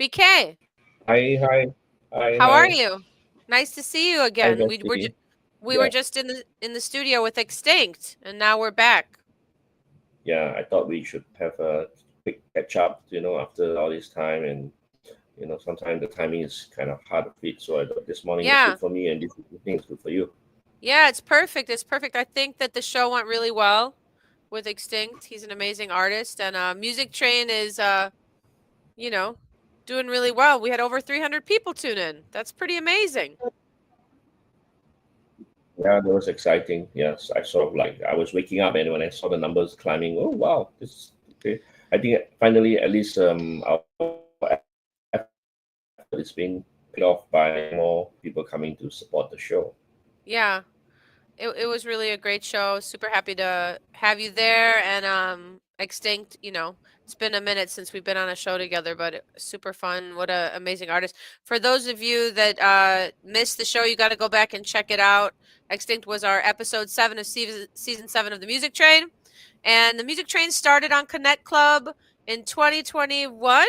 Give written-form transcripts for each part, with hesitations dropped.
BK, Hi, hi, hi, how are hi, you? Nice to see you hi, again. Vessy. We were Yeah, just in the studio with Extinct, and now we're back. yeah. I thought we should have a quick catch up, after all this time, and sometimes the timing is kind of hard to fit. So I thought this morning is good Yeah, for me, and this evening is good for you. yeah, it's perfect. It's perfect. I think that the show went really well with Extinct. He's an amazing artist, and Music Train is you know, doing really well. We had over 300 people tune in. That's pretty amazing. Yeah, that was exciting. Yes, I sort of like I was waking up, and when I saw the numbers climbing, oh wow, this is okay. I think finally, at least our effort is being paid off by more people coming to support the show. Yeah. It was really a great show. Super happy to have you there and Extinct, it's been a minute since we've been on a show together, but super fun. What a amazing artist. For those of you that missed the show, you got to go back and check it out. Extinct was our episode 7 of season 7 of the Music Train. And the Music Train started on Connect Club in 2021.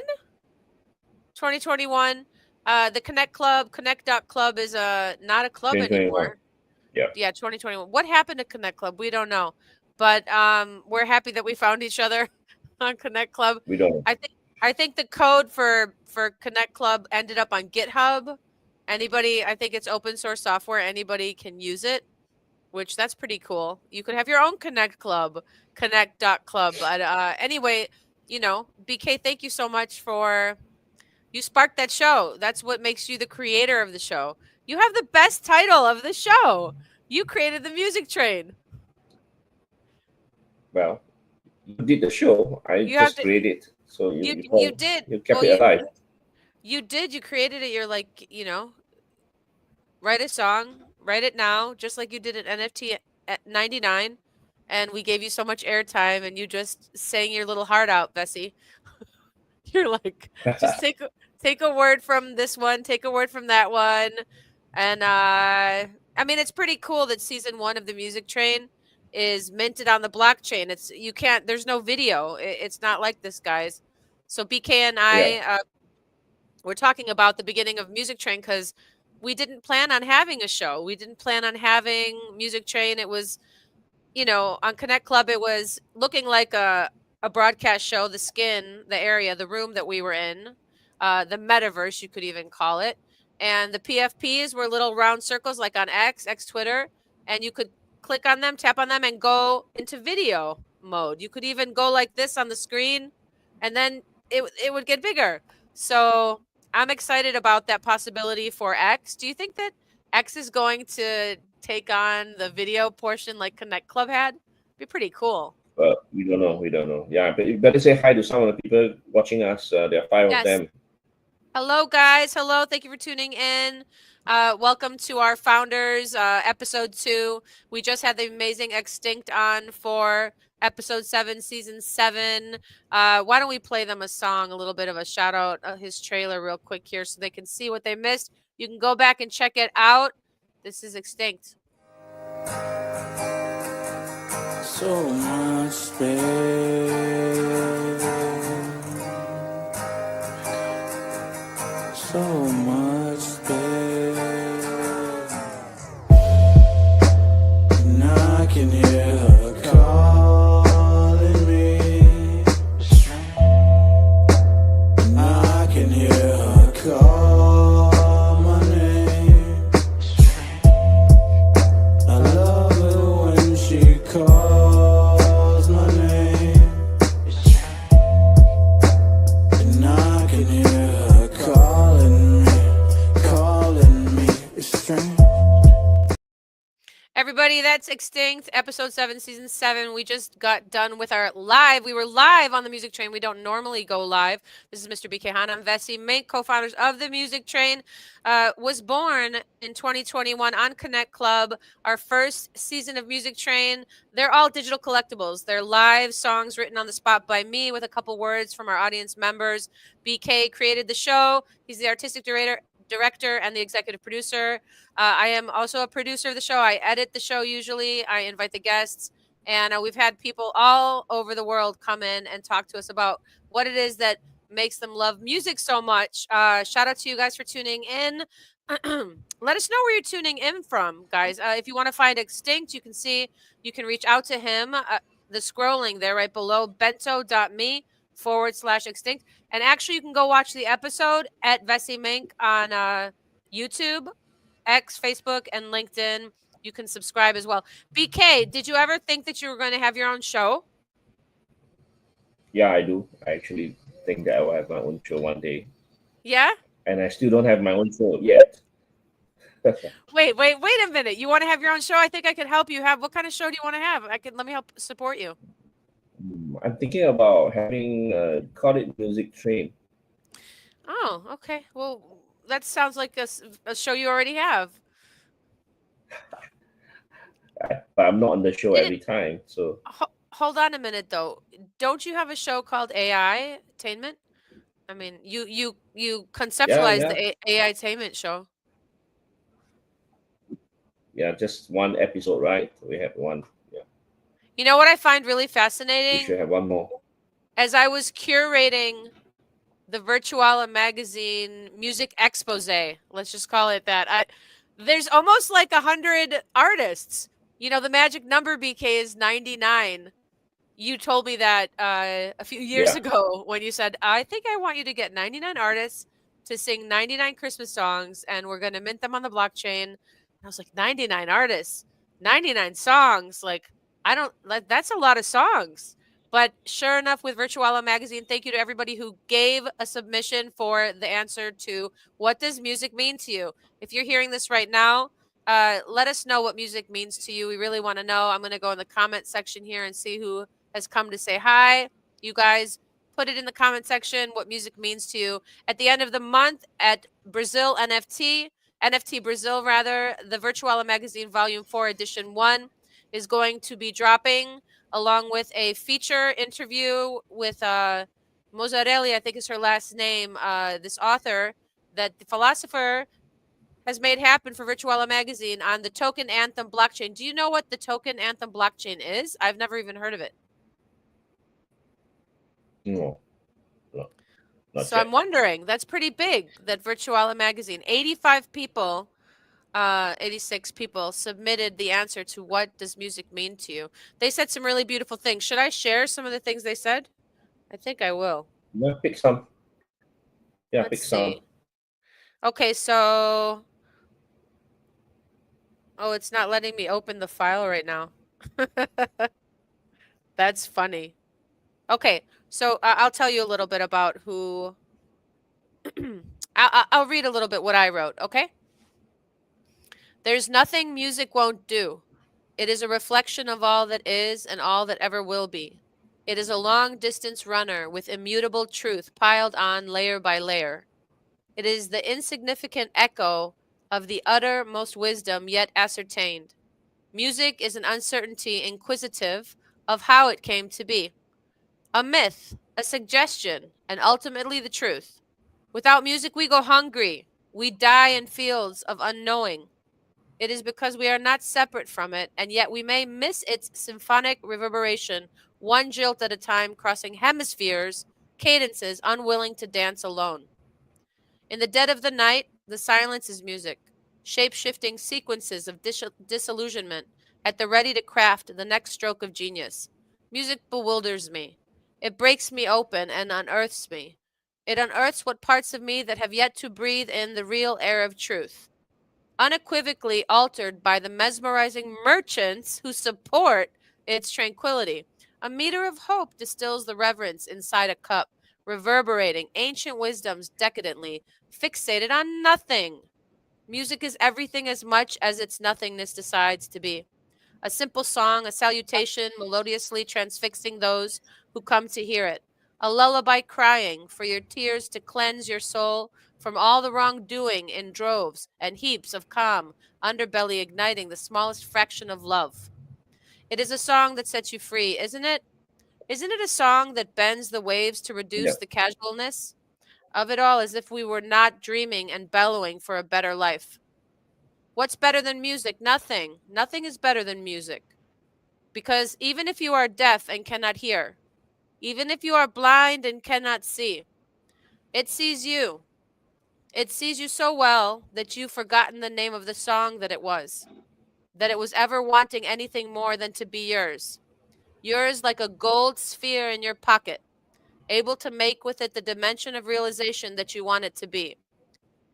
2021. The Connect Club, Connect.club is not a club 2021. anymore. Yeah, Yeah, 2021. What happened to Connect Club? We don't know. But we're happy that we found each other on Connect Club. we don't. I think I think the code for Connect Club ended up on GitHub. Anybody, I think it's open source software. Anybody can use it, which that's pretty cool. You could have your own Connect Club, connect.club. But anyway, BK, thank you so much for you sparked that show. That's what makes you the creator of the show. You have the best title of the show. You created the Music Train. Well, you did the show. I You have just to created it. So you you you call did. you kept Well, it alive. you did. You created it. You're like, write a song, write it now, just like you did an NFT at 99 and we gave you so much airtime and you just sang your little heart out, Vessy. You're like, just take a word from this one, take a word from that one. And I mean it's pretty cool that season 1 of the Music Train is minted on the blockchain. It's you can't there's no video. It's not like this, guys. So BK and Yeah. I we're talking about the beginning of Music Train cuz we didn't plan on having a show. We didn't plan on having Music Train. It was on Connect Club, it was looking like a broadcast show, the skin, the area, the room that we were in, the metaverse, you could even call it. And the PFPs were little round circles like on X Twitter, and you could click on them, tap on them, and go into video mode. You could even go like this on the screen, and then it would get bigger. So I'm excited about that possibility for X. Do you think that X is going to take on the video portion like Connect Club had? Be pretty cool. But we don't know. We don't know. Yeah, but you better say hi to some of the people watching us. There are five of Yes. them. Hello, guys. Hello. Thank you for tuning in. Welcome to our Founders episode 2. We just had the amazing Extinct on for episode 7, season 7. Why don't we play them a song, a little bit of a shout out, his trailer, real quick here so they can see what they missed. You can go back and check it out. This is Extinct. So much space, so much space, and I can hear her calling me, and I can hear her call my name. I love it when she calls my name, and I can hear her calling me. It's strange. Everybody, that's Extinct, episode 7, season 7. We just got done with our live. We were live on the Music Train. We don't normally go live. This is Mr. BK Han. I'm Vessy, main co-founders of the Music Train. Was born in 2021 on Connect Club, our first season of Music Train. They're all digital collectibles. They're live songs written on the spot by me with a couple words from our audience members. BK created the show. He's the artistic director and the executive producer. I am also a producer of the show. I edit the show usually. I invite the guests. And we've had people all over the world come in and talk to us about what it is that makes them love music so much. Shout out to you guys for tuning in. Let us know where you're tuning in from, guys. If you want to find Extinct, you can see, you can reach out to him. The scrolling there right below, bento.me/extinct. And actually, you can go watch the episode at Vessy Mink on YouTube, X, Facebook, and LinkedIn. You can subscribe as well. BK, did you ever think that you were going to have your own show? Yeah, I do. I actually think that I will have my own show one day, Yeah? and I still don't have my own show yet. Wait a minute. You want to have your own show? I think I could help you have. What kind of show do you want to have? Let me help support you. I'm thinking about having call it Music Train. Oh, okay. Well, that sounds like a show you already have. But I'm not on the show Didn't every time. So hold on a minute though. Don't you have a show called AI Tainment? I mean, you yeah, conceptualized yeah, the AI Tainment show. yeah. Just one episode, right? We have one. Yeah, You know what I find really we fascinating? should have one more. As I was curating the Virtuala magazine music expose, let's just call it that. There's almost like 100 artists. You know, the magic number, BK, is 99. You told me that a few years Yeah, ago when you said, I think I want you to get 99 artists to sing 99 Christmas songs and we're going to mint them on the blockchain. And I was like, 99 artists, 99 songs. Like, that's a lot of songs. But sure enough, with Virtuala Magazine, thank you to everybody who gave a submission for the answer to what does music mean to you? If you're hearing this right now, let us know what music means to you. We really want to know. I'm going to go in the comment section here and see who has come to say hi. You guys put it in the comment section what music means to you. At the end of the month at Brazil NFT Brazil rather, the Virtuala Magazine Volume 4 Edition 1 is going to be dropping along with a feature interview with Mozzarelli, I think is her last name, this author that the philosopher has made happen for Virtuala Magazine on the Token Anthem blockchain. Do you know what the Token Anthem blockchain is? I've never even heard of it. no, no, not So I'm yet. wondering, that's pretty big, that Virtuala Magazine. 85 people, 86 people submitted the answer to what does music mean to you. They said some really beautiful things. Should I share some of the things they said? I think I will. No, pick some. Yeah, Let's pick some. see. Okay, so it's not letting me open the file right now. That's funny. Okay, so I'll tell you a little bit about who. I'll read a little bit what I wrote, okay? There's nothing music won't do. It is a reflection of all that is and all that ever will be. It is a long distance runner with immutable truth piled on layer by layer. It is the insignificant echo of the uttermost wisdom yet ascertained. Music is an uncertainty inquisitive of how it came to be. A myth, a suggestion, and ultimately the truth. Without music, we go hungry. We die in fields of unknowing. It is because we are not separate from it, and yet we may miss its symphonic reverberation, one jilt at a time, crossing hemispheres, cadences unwilling to dance alone. In the dead of the night, the silence is music, shape-shifting sequences of disillusionment, at the ready to craft the next stroke of genius. Music bewilders me. It breaks me open and unearths me. It unearths what parts of me that have yet to breathe in the real air of truth. Unequivocally altered by the mesmerizing merchants who support its tranquility. A meter of hope distills the reverence inside a cup, reverberating ancient wisdoms decadently, fixated on nothing. Music is everything as much as its nothingness decides to be. A simple song, a salutation, melodiously transfixing those who come to hear it. A lullaby crying for your tears to cleanse your soul from all the wrongdoing in droves and heaps of calm underbelly igniting the smallest fraction of love. It is a song that sets you free, isn't it? Isn't it a song that bends the waves to Yeah, reduce the casualness of it all as if we were not dreaming and bellowing for a better life? What's better than music? Nothing. Nothing is better than music. Because even if you are deaf and cannot hear, even if you are blind and cannot see, It sees you. It sees you so well that you've forgotten the name of the song that it was ever wanting anything more than to be yours. Yours like a gold sphere in your pocket, able to make with it the dimension of realization that you want it to be.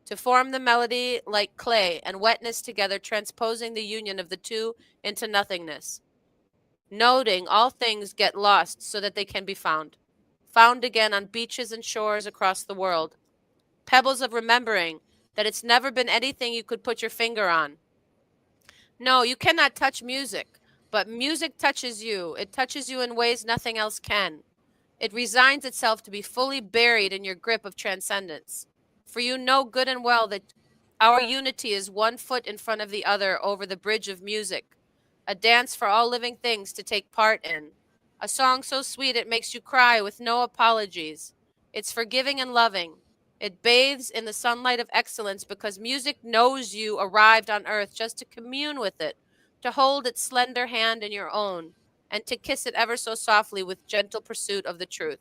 To form the melody like clay and wetness together, transposing the union of the two into nothingness. Noting all things get lost so that they can be found. Found again on beaches and shores across the world. Pebbles of remembering that it's never been anything you could put your finger on. No, you cannot touch music, but music touches you. It touches you in ways nothing else can. It resigns itself to be fully buried in your grip of transcendence. For you know good and well that our unity is one foot in front of the other over the bridge of music, a dance for all living things to take part in. A song so sweet it makes you cry with no apologies. It's forgiving and loving. It bathes in the sunlight of excellence because music knows you arrived on earth just to commune with it, to hold its slender hand in your own, and to kiss it ever so softly with gentle pursuit of the truth.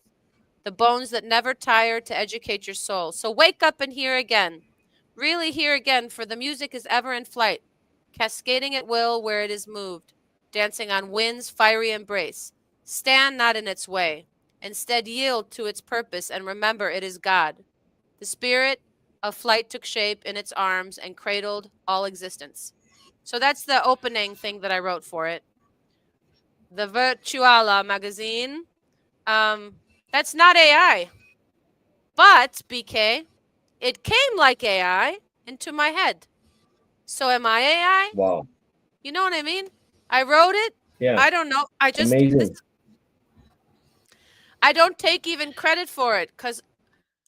The bones that never tire to educate your soul. So wake up and hear again. Really hear again, for the music is ever in flight, cascading at will where it is moved, dancing on wind's fiery embrace. Stand not in its way. Instead, yield to its purpose and remember it is God. The spirit of flight took shape in its arms and cradled all existence. So that's the opening thing that I wrote for it. The Virtuala magazine. That's not AI. But, BK, it came like AI into my head. So am I AI? Wow. You know what I mean? I wrote it. Yeah. I don't know. Amazing. I don't take even credit for it because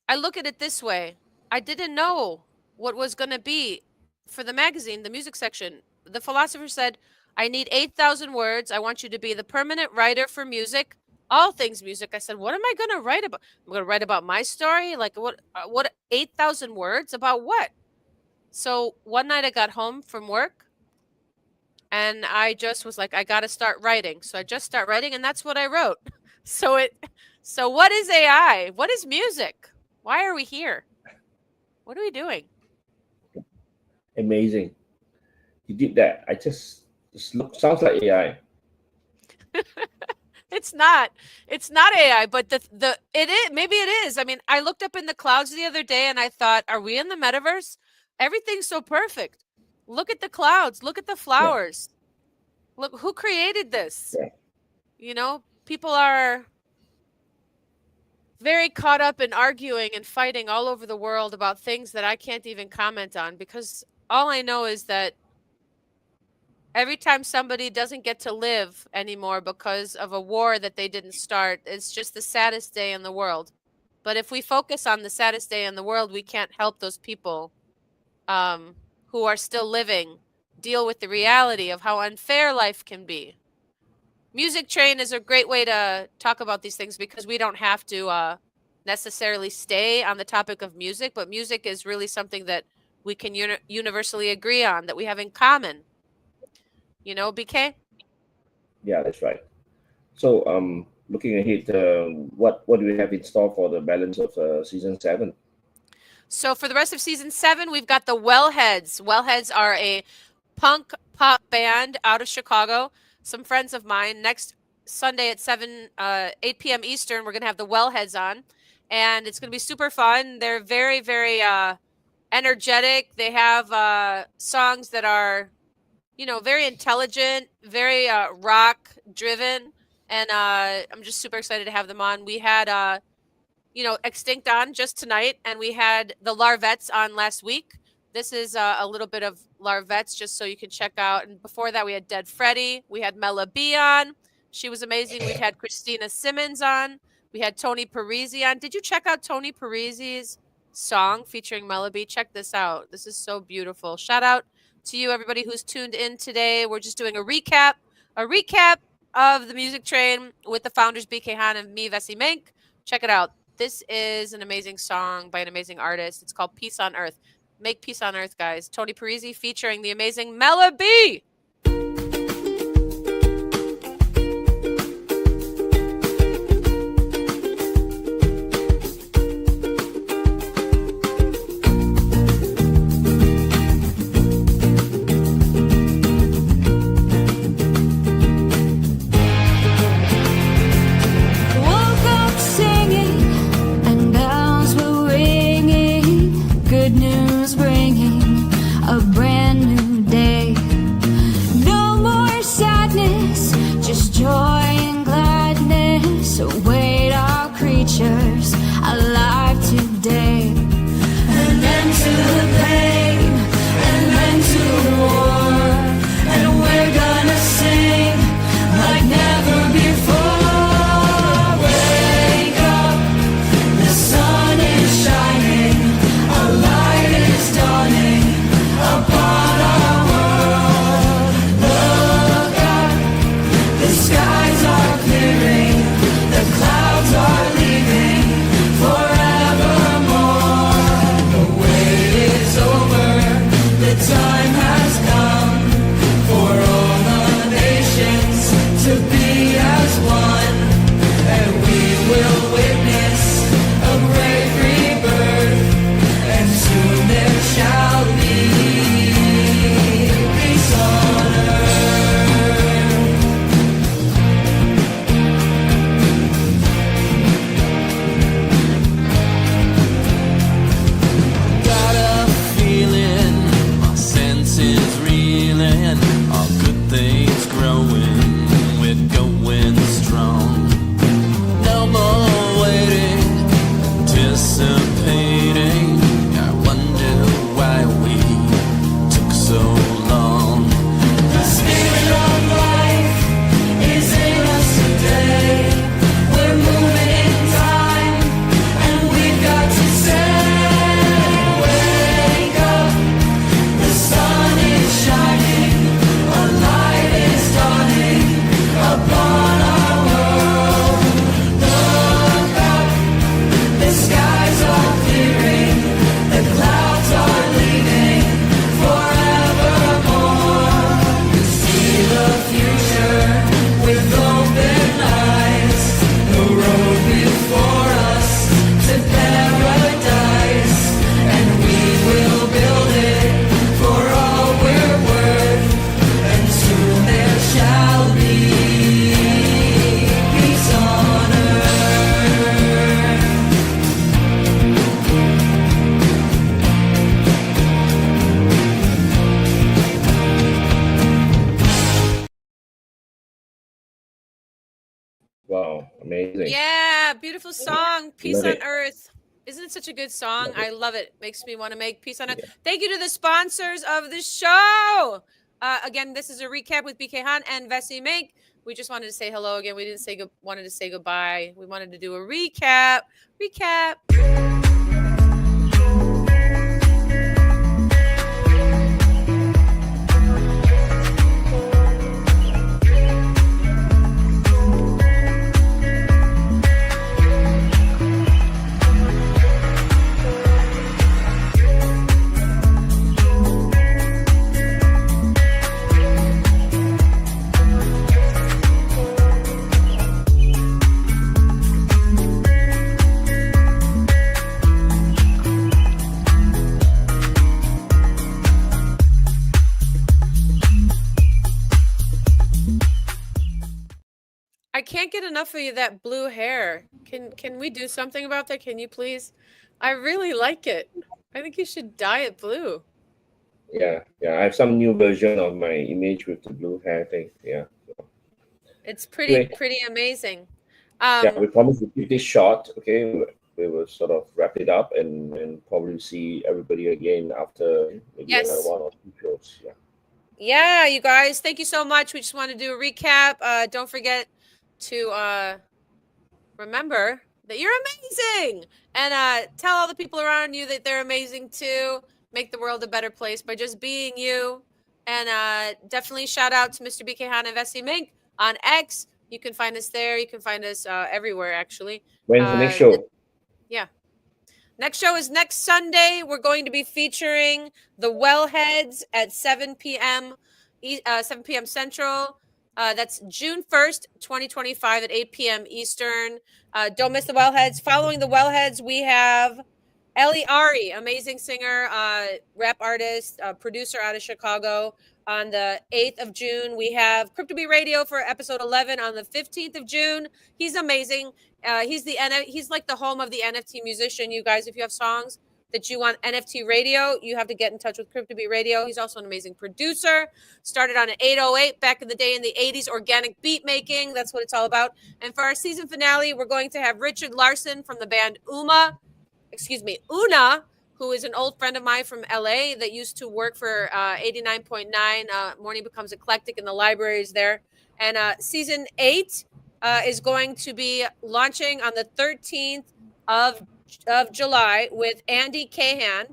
I look at it this way. I didn't know what was going to be for the magazine, the music section. The philosopher said, I need 8,000 words. I want you to be the permanent writer for music, all things music. I said, what am I going to write about? I'm going to write about my story? Like what 8,000 words about what? So one night I got home from work and I just was like, I got to start writing. So I just start writing and that's what I wrote. So what is AI? What is music? Why are we here? What are we doing? Amazing. You did that. Sounds like AI. It's not. It's not AI, but it is. Maybe it is. I mean, I looked up in the clouds the other day and I thought, are we in the metaverse? Everything's so perfect. Look at the clouds. Look at the flowers. Yeah. Look, who created this? Yeah. You know, people are very caught up in arguing and fighting all over the world about things that I can't even comment on because all I know is that every time somebody doesn't get to live anymore because of a war that they didn't start, it's just the saddest day in the world. But if we focus on the saddest day in the world, we can't help those people who are still living deal with the reality of how unfair life can be. Music Train is a great way to talk about these things because we don't have to necessarily stay on the topic of music, but music is really something that we can universally agree on, that we have in common. You know, BK? Yeah, that's right. So, looking ahead, what do we have in store for the balance of season 7? So for the rest of season 7, we've got the Wellheads. Wellheads are a punk pop band out of Chicago. Some friends of mine. Next Sunday at 8 p.m. Eastern, we're going to have the Wellheads on, and it's going to be super fun. They're very, very energetic. They have songs that are, you know, very intelligent, very rock driven, and I'm just super excited to have them on. We had Extinct on just tonight, and we had the Larvettes on last week. This is a little bit of Larvettes just so you can check out. And before that, we had Dead Freddy. We had Mela B on. She was amazing. We had Christina Simmons on. We had Tony Parisi on. Did you check out Tony Parisi's song featuring Mela B? Check this out. This is so beautiful. Shout out to you, everybody who's tuned in today. We're just doing a recap of the Music Train with the founders, BK Han and me, Vessy Mink. Check it out. This is an amazing song by an amazing artist. It's called Peace on Earth. Make peace on earth, guys. Tony Parisi featuring the amazing Mela B. The skies are clearing, the clouds are leaving forevermore. The wait is over, the time has come for all the nations to be as one, and we will witness a great rebirth, and soon there shall be peace on earth. Got a feeling, my senses reeling, all good things growing, we're going strong. No more waiting, anticipating. I wonder why we took so long. The spirit of life is in us today. We're moving in time, and we've got to say, wake up. The sun is shining, a light is dawning upon our world. Look up, the skies are clearing, the clouds are leaving forevermore. We see the future with open eyes, the road before us to paradise, and we will build it for all we're worth, and soon there shall be peace on earth. Wow, amazing. Yeah, beautiful song. Peace Love on it. Earth. Isn't it such a good song? Love it. I love it. Makes me want to make peace on earth. Yeah. Thank you to the sponsors of the show. Again, this is a recap with BK Han and Vessy Mink. We just wanted to say hello again. We didn't say wanted to say goodbye. We wanted to do a recap. Recap. I can't get enough of you, that blue hair. Can we do something about that? Can you please? I really like it. I think you should dye it blue. Yeah, yeah. I have some new version of my image with the blue hair thing. Yeah. It's pretty Anyway, pretty amazing. yeah, we promised to keep this short. Okay, we will sort of wrap it up and probably see everybody again after maybe another Yes. one or two shows. Yeah. Yeah, you guys, thank you so much. We just want to do a recap. Don't forget to remember that you're amazing, and tell all the people around you that they're amazing too. Make the world a better place by just being you. And definitely shout out to Mr. BK Han and Vessy Mink on X. You can find us there. You can find us everywhere, actually. When's the next show? Yeah. Next show is next Sunday. We're going to be featuring the Wellheads at 7 p.m. 7 p.m. Central. That's June 1st, 2025 at 8 p.m. Eastern. Don't miss the Wellheads. Following the Wellheads, we have Ellie Ari, amazing singer, rap artist, producer out of Chicago. On the 8th of June, we have Crypto Beat Radio for episode 11 on the 15th of June. He's amazing. He's like the home of the NFT musician. You guys, if you have songs that you want NFT radio, you have to get in touch with Crypto Beat Radio. He's also an amazing producer. Started on an 808 back in the day in the 80s, organic beat making. That's what it's all about. And for our season finale, we're going to have Richard Larson from the band Una, who is an old friend of mine from LA that used to work for 89.9 Morning Becomes Eclectic in the libraries there. And season 8 is going to be launching on the 13th of July with Andy Cahan.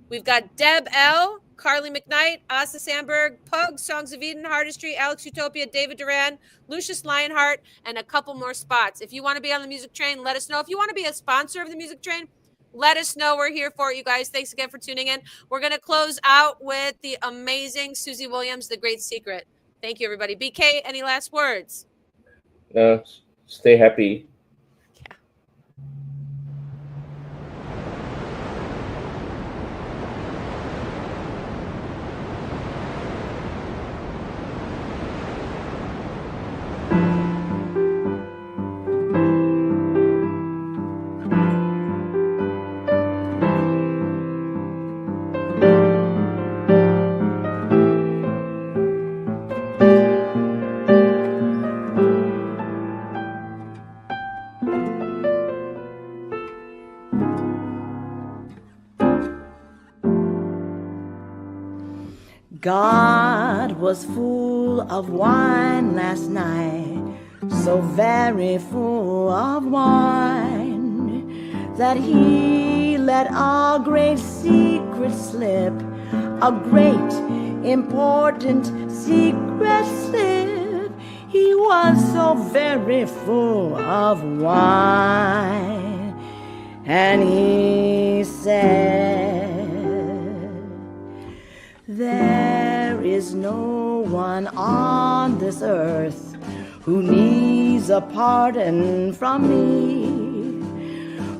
We've got Deb L Carly McKnight, Asa Sandberg, Pug, Songs of Eden, Hardistry, Alex Utopia, David Duran, Lucius Lionheart, and a couple more spots. If you want to be on the Music Train, let us know. If you want to be a sponsor of the Music Train, let us know. We're here for it, you guys. Thanks again for tuning in. We're going to close out with the amazing Susie Williams, The Great Secret. Thank you, everybody. BK, any last words? Stay happy. Yeah. God was full of wine last night, so very full of wine, that he let a great secret slip, a great important secret slip. He was so very full of wine, and he said, there is no one on this earth who needs a pardon from me,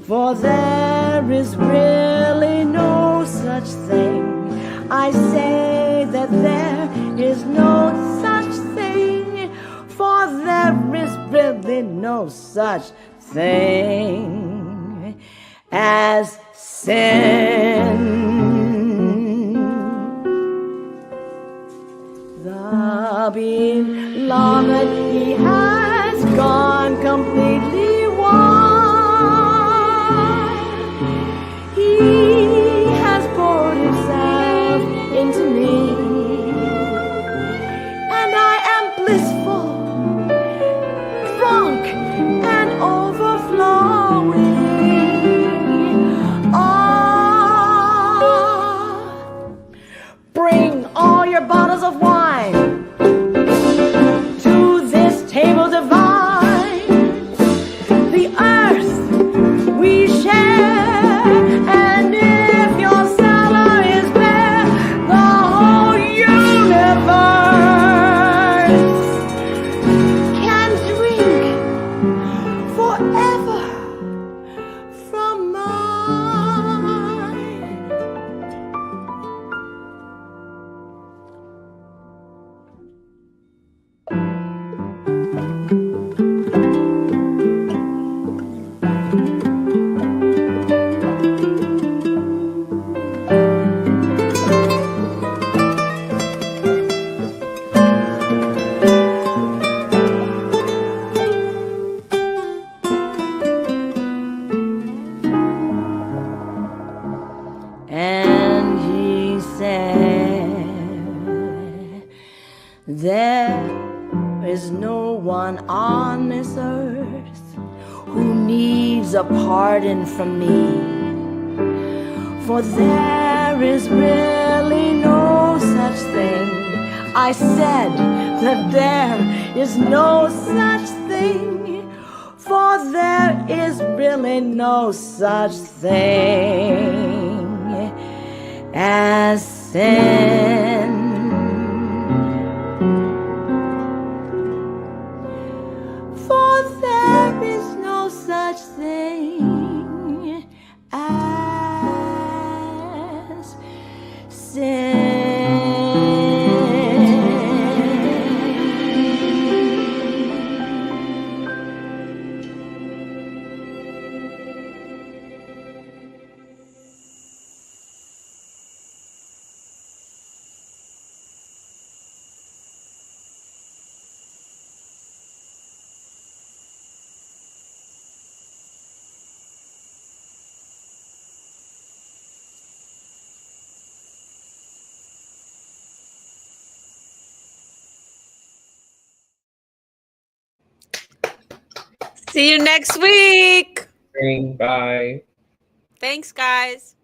for there is really no such thing. I say that there is no such thing, for there is really no such thing as sin. The beloved, he has gone completely wild. He has poured himself into me, and I am blissful, drunk and overflowing. Bring all your bottles of wine to this table divine. The earth we share, and if your cellar is bare, the whole universe can drink forever from mine. And he said, there is no one on this earth who needs a pardon from me, for there is really no such thing. I said that there is no such thing, for there is really no such thing as sin. For there is no such thing as sin. See you next week. Bye. Thanks, guys.